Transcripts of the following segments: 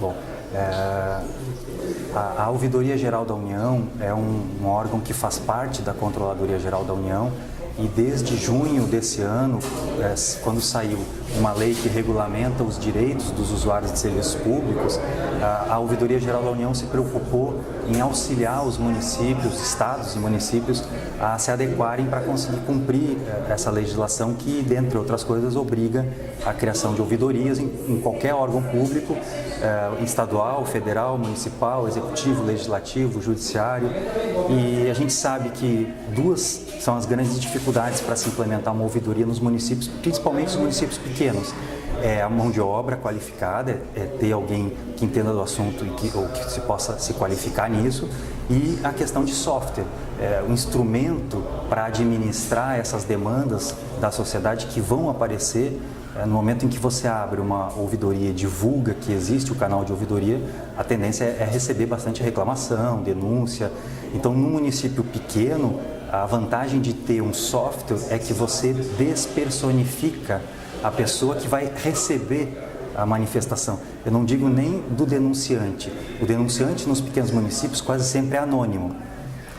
Bom, a Ouvidoria Geral da União é um órgão que faz parte da Controladoria Geral da União e desde junho desse ano, quando saiu uma lei que regulamenta os direitos dos usuários de serviços públicos, a Ouvidoria Geral da União se preocupou em auxiliar os municípios, estados e municípios a se adequarem para conseguir cumprir essa legislação que, dentre outras coisas, obriga a criação de ouvidorias em qualquer órgão público, estadual, federal, municipal, executivo, legislativo, judiciário. E a gente sabe que duas são as grandes dificuldades para se implementar uma ouvidoria nos municípios, principalmente os municípios pequenos. É a mão de obra qualificada, é ter alguém que entenda do assunto ou que se possa se qualificar nisso, e a questão de software, o instrumento para administrar essas demandas da sociedade que vão aparecer no momento em que você abre uma ouvidoria e divulga que existe o canal de ouvidoria. A tendência é receber bastante reclamação, denúncia. Então, num município pequeno, a vantagem de ter um software é que você despersonifica a pessoa que vai receber a manifestação. Eu não digo nem do denunciante. O denunciante nos pequenos municípios quase sempre é anônimo.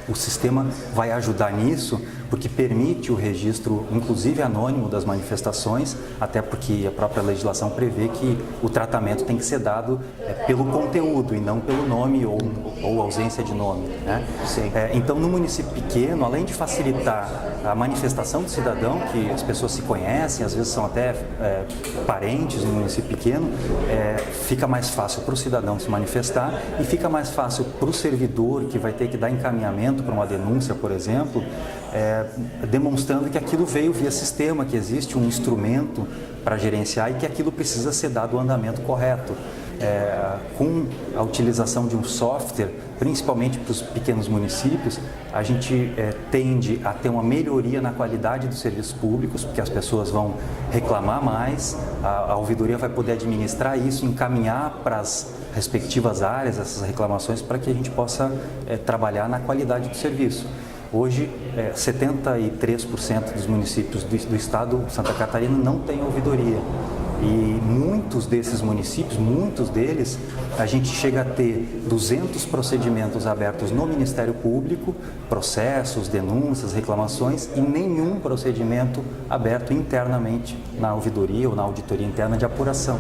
O sistema vai ajudar nisso porque permite o registro, inclusive anônimo, das manifestações, até porque a própria legislação prevê que o tratamento tem que ser dado pelo conteúdo e não pelo nome ou ausência de nome, né? Então, no município pequeno, além de facilitar a manifestação do cidadão, que as pessoas se conhecem, às vezes são até parentes no município pequeno, fica mais fácil para o cidadão se manifestar e fica mais fácil para o servidor, que vai ter que dar encaminhamento para uma denúncia, por exemplo, demonstrando que aquilo veio via sistema, que existe um instrumento para gerenciar e que aquilo precisa ser dado o andamento correto. Com a utilização de um software, principalmente para os pequenos municípios, a gente tende a ter uma melhoria na qualidade dos serviços públicos, porque as pessoas vão reclamar mais, a ouvidoria vai poder administrar isso, encaminhar para as respectivas áreas essas reclamações para que a gente possa trabalhar na qualidade do serviço. Hoje, 73% dos municípios do estado de Santa Catarina não têm ouvidoria. E muitos desses municípios, muitos deles, a gente chega a ter 200 procedimentos abertos no Ministério Público, processos, denúncias, reclamações, e nenhum procedimento aberto internamente na ouvidoria ou na auditoria interna de apuração.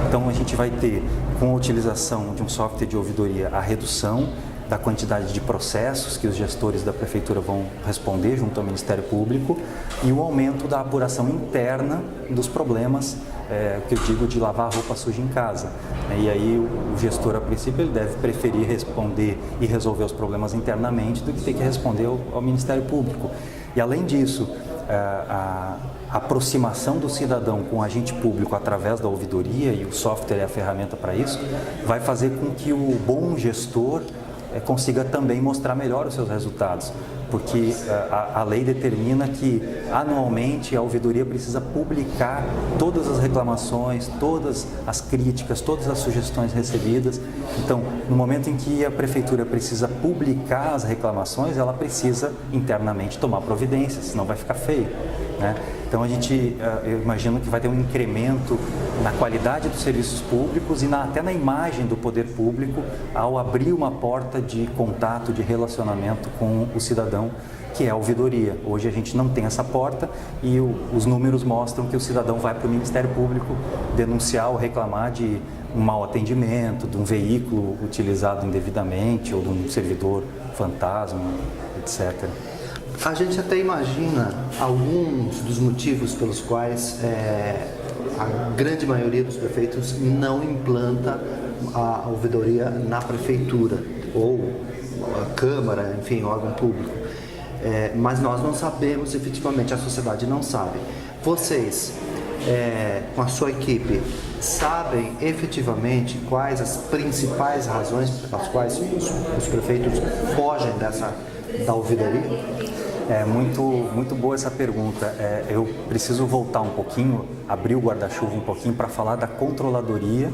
Então, a gente vai ter, com a utilização de um software de ouvidoria, a redução da quantidade de processos que os gestores da Prefeitura vão responder junto ao Ministério Público e o aumento da apuração interna dos problemas, que eu digo de lavar a roupa suja em casa. E aí o gestor, a princípio, ele deve preferir responder e resolver os problemas internamente do que ter que responder ao Ministério Público. E além disso, a aproximação do cidadão com o agente público através da ouvidoria, e o software é a ferramenta para isso, vai fazer com que o bom gestor consiga também mostrar melhor os seus resultados, porque a lei determina que anualmente a ouvidoria precisa publicar todas as reclamações, todas as críticas, todas as sugestões recebidas. Então, no momento em que a Prefeitura precisa publicar as reclamações, ela precisa internamente tomar providências, senão vai ficar feio, né? Então, eu imagino que vai ter um incremento na qualidade dos serviços públicos e até na imagem do poder público ao abrir uma porta de contato, de relacionamento com o cidadão, que é a ouvidoria. Hoje a gente não tem essa porta e os números mostram que o cidadão vai para o Ministério Público denunciar ou reclamar de um mau atendimento, de um veículo utilizado indevidamente ou de um servidor fantasma, etc. A gente até imagina alguns dos motivos pelos quais a grande maioria dos prefeitos não implanta a ouvidoria na prefeitura ou a Câmara, enfim, órgão público. Mas nós não sabemos efetivamente, a sociedade não sabe. Vocês, com a sua equipe, sabem efetivamente quais as principais razões pelas quais os prefeitos fogem da ouvidoria? Muito boa essa pergunta. Eu preciso voltar um pouquinho, abrir o guarda-chuva um pouquinho para falar da controladoria,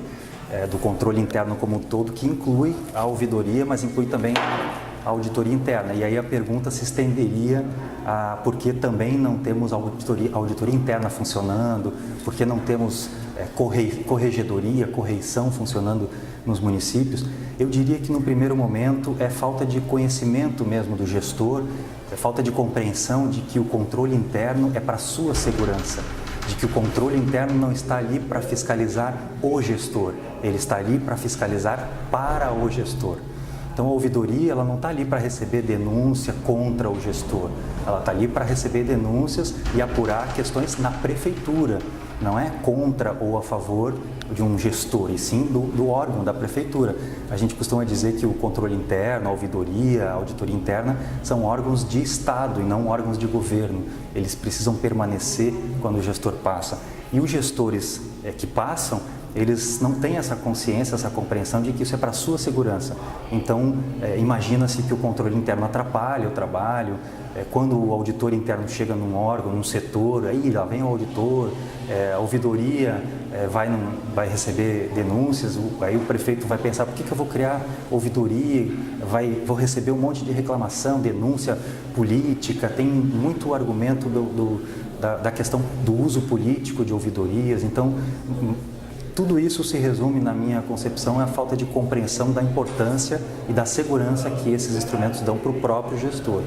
do controle interno como um todo, que inclui a ouvidoria, mas inclui também a auditoria interna. E aí a pergunta se estenderia a por que também não temos auditoria interna funcionando, por que não temos corregedoria, correição funcionando nos municípios. Eu diria que no primeiro momento é falta de conhecimento mesmo do gestor, é falta de compreensão de que o controle interno é para a sua segurança, de que o controle interno não está ali para fiscalizar o gestor, ele está ali para fiscalizar para o gestor. Então a ouvidoria ela não está ali para receber denúncia contra o gestor, ela está ali para receber denúncias e apurar questões na prefeitura, não é contra ou a favor de um gestor, e sim do órgão, da prefeitura. A gente costuma dizer que o controle interno, a ouvidoria, a auditoria interna são órgãos de Estado e não órgãos de governo. Eles precisam permanecer quando o gestor passa. E os gestores que passam, eles não têm essa consciência, essa compreensão de que isso é para a sua segurança. Então, imagina-se que o controle interno atrapalha o trabalho. Quando o auditor interno chega num órgão, num setor, aí lá vem o auditor, a ouvidoria vai receber denúncias, aí o prefeito vai pensar, por que eu vou criar ouvidoria, vou receber um monte de reclamação, denúncia política, tem muito argumento da questão do uso político de ouvidorias. Então, tudo isso se resume, na minha concepção, à falta de compreensão da importância e da segurança que esses instrumentos dão para o próprio gestor.